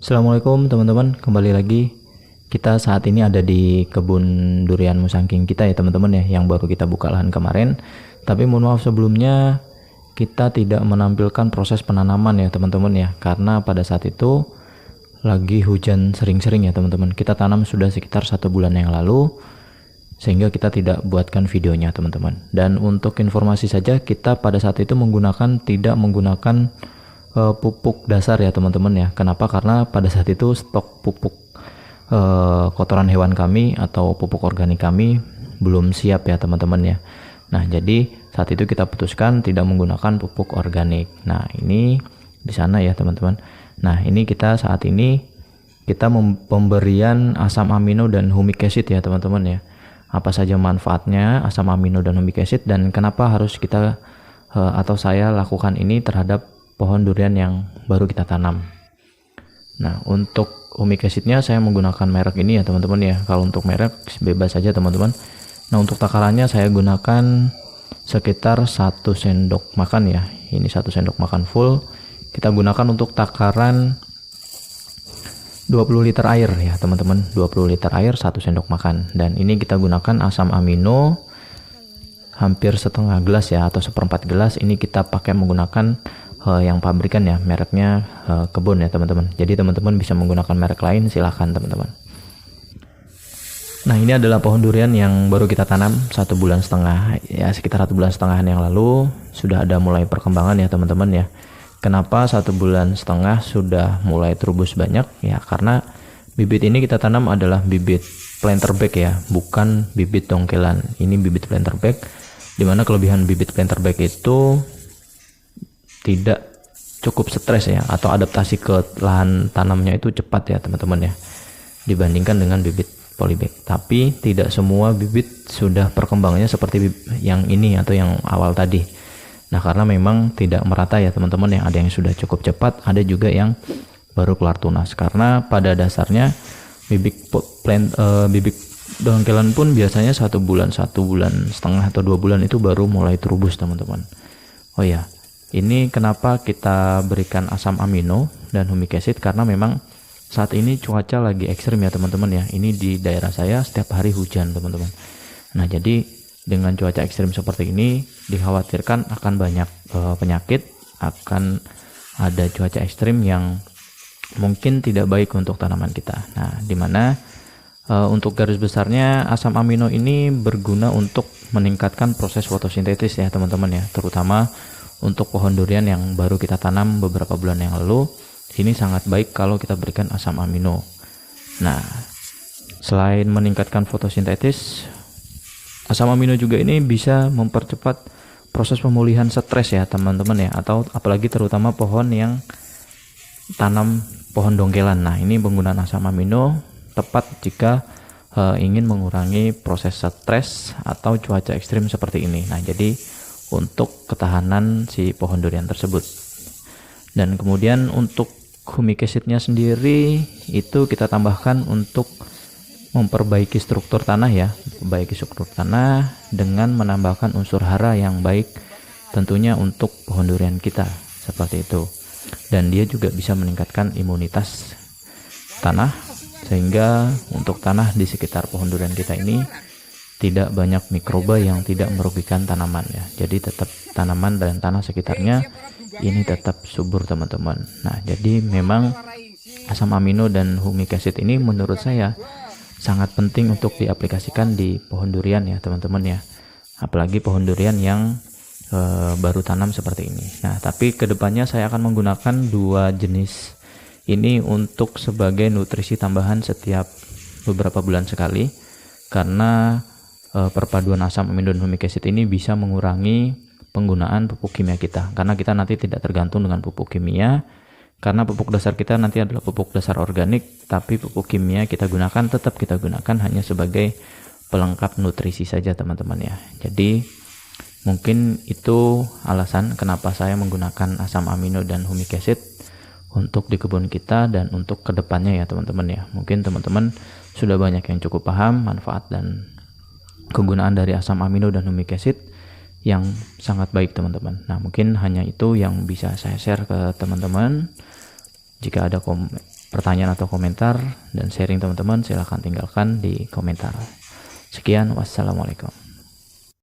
Assalamualaikum teman-teman, kembali lagi. Kita saat ini ada di kebun durian musangking kita ya teman-teman ya, yang baru kita buka lahan kemarin. Tapi mohon maaf sebelumnya kita tidak menampilkan proses penanaman ya teman-teman ya, karena pada saat itu lagi hujan sering-sering ya teman-teman. Kita tanam sudah sekitar 1 bulan yang lalu, sehingga kita tidak buatkan videonya teman-teman. Dan untuk informasi saja, kita pada saat itu tidak menggunakan pupuk dasar ya teman-teman ya. Kenapa? Karena pada saat itu stok pupuk kotoran hewan kami atau pupuk organik kami belum siap ya teman-teman ya. Nah, jadi saat itu kita putuskan tidak menggunakan pupuk organik. Nah, ini di sana ya teman-teman. Nah, ini saat ini kita pemberian asam amino dan humic acid ya teman-teman ya. Apa saja manfaatnya asam amino dan humic acid, dan kenapa harus kita atau saya lakukan ini terhadap pohon durian yang baru kita tanam. Nah, untuk humic acidnya saya menggunakan merek ini ya teman-teman ya. Kalau untuk merek bebas saja teman-teman. Nah, untuk takarannya saya gunakan sekitar 1 sendok makan ya. Ini 1 sendok makan full. Kita gunakan untuk takaran 20 liter air ya teman-teman. 20 liter air 1 sendok makan. Dan ini kita gunakan asam amino hampir setengah gelas ya, atau 1/4 gelas. Ini kita pakai menggunakan yang pabrikan ya, mereknya Kebun ya teman-teman. Jadi teman-teman bisa menggunakan merek lain, silahkan teman-teman. Nah, ini adalah pohon durian yang baru kita tanam 1,5 bulan ya, sekitar 1,5 bulan yang lalu sudah ada mulai perkembangan ya teman-teman ya. Kenapa 1,5 bulan sudah mulai terubus banyak ya? Karena bibit ini kita tanam adalah bibit planter bag ya, bukan bibit dongkelan. Ini bibit planter bag, dimana kelebihan bibit planter bag itu tidak cukup stres ya, atau adaptasi ke lahan tanamnya itu cepat ya teman-teman ya, dibandingkan dengan bibit polybag. Tapi tidak semua bibit sudah perkembangannya seperti yang ini atau yang awal tadi. Nah, karena memang tidak merata ya teman-teman ya, ada yang sudah cukup cepat, ada juga yang baru keluar tunas. Karena pada dasarnya bibit dongkelan pun biasanya 1,5 bulan atau 2 bulan itu baru mulai terubus teman-teman. Oh ya, ini kenapa kita berikan asam amino dan humic acid, karena memang saat ini cuaca lagi ekstrim ya teman-teman ya. Ini di daerah saya setiap hari hujan teman-teman. Nah, jadi dengan cuaca ekstrim seperti ini dikhawatirkan akan banyak penyakit, akan ada cuaca ekstrim yang mungkin tidak baik untuk tanaman kita. Nah, dimana untuk garis besarnya asam amino ini berguna untuk meningkatkan proses fotosintesis ya teman-teman ya, terutama untuk pohon durian yang baru kita tanam beberapa bulan yang lalu. Ini sangat baik kalau kita berikan asam amino. Nah, selain meningkatkan fotosintesis, asam amino juga ini bisa mempercepat proses pemulihan stres ya teman-teman ya, atau apalagi terutama pohon yang tanam pohon dongkelan. Nah, ini penggunaan asam amino tepat jika ingin mengurangi proses stres atau cuaca ekstrim seperti ini. Nah, jadi untuk ketahanan si pohon durian tersebut. Dan kemudian untuk humic acidnya sendiri itu kita tambahkan untuk memperbaiki struktur tanah ya, memperbaiki struktur tanah dengan menambahkan unsur hara yang baik tentunya untuk pohon durian kita, seperti itu. Dan dia juga bisa meningkatkan imunitas tanah, sehingga untuk tanah di sekitar pohon durian kita ini tidak banyak mikroba yang tidak merugikan tanaman ya. Jadi tetap tanaman dan tanah sekitarnya ini tetap subur teman-teman. Nah, jadi memang asam amino dan humic acid ini menurut saya sangat penting untuk diaplikasikan di pohon durian ya teman-teman ya. Apalagi pohon durian yang baru tanam seperti ini. Nah, tapi kedepannya saya akan menggunakan 2 jenis ini untuk sebagai nutrisi tambahan setiap beberapa bulan sekali, karena perpaduan asam amino dan humic acid ini bisa mengurangi penggunaan pupuk kimia kita, karena kita nanti tidak tergantung dengan pupuk kimia, karena pupuk dasar kita nanti adalah pupuk dasar organik, tapi pupuk kimia kita gunakan hanya sebagai pelengkap nutrisi saja teman-teman ya. Jadi mungkin itu alasan kenapa saya menggunakan asam amino dan humic acid untuk di kebun kita dan untuk kedepannya ya teman-teman ya. Mungkin teman-teman sudah banyak yang cukup paham manfaat dan kegunaan dari asam amino dan humic acid yang sangat baik teman-teman. Nah, mungkin hanya itu yang bisa saya share ke teman-teman. Jika ada pertanyaan atau komentar dan sharing teman-teman, silahkan tinggalkan di komentar. Sekian, wassalamualaikum.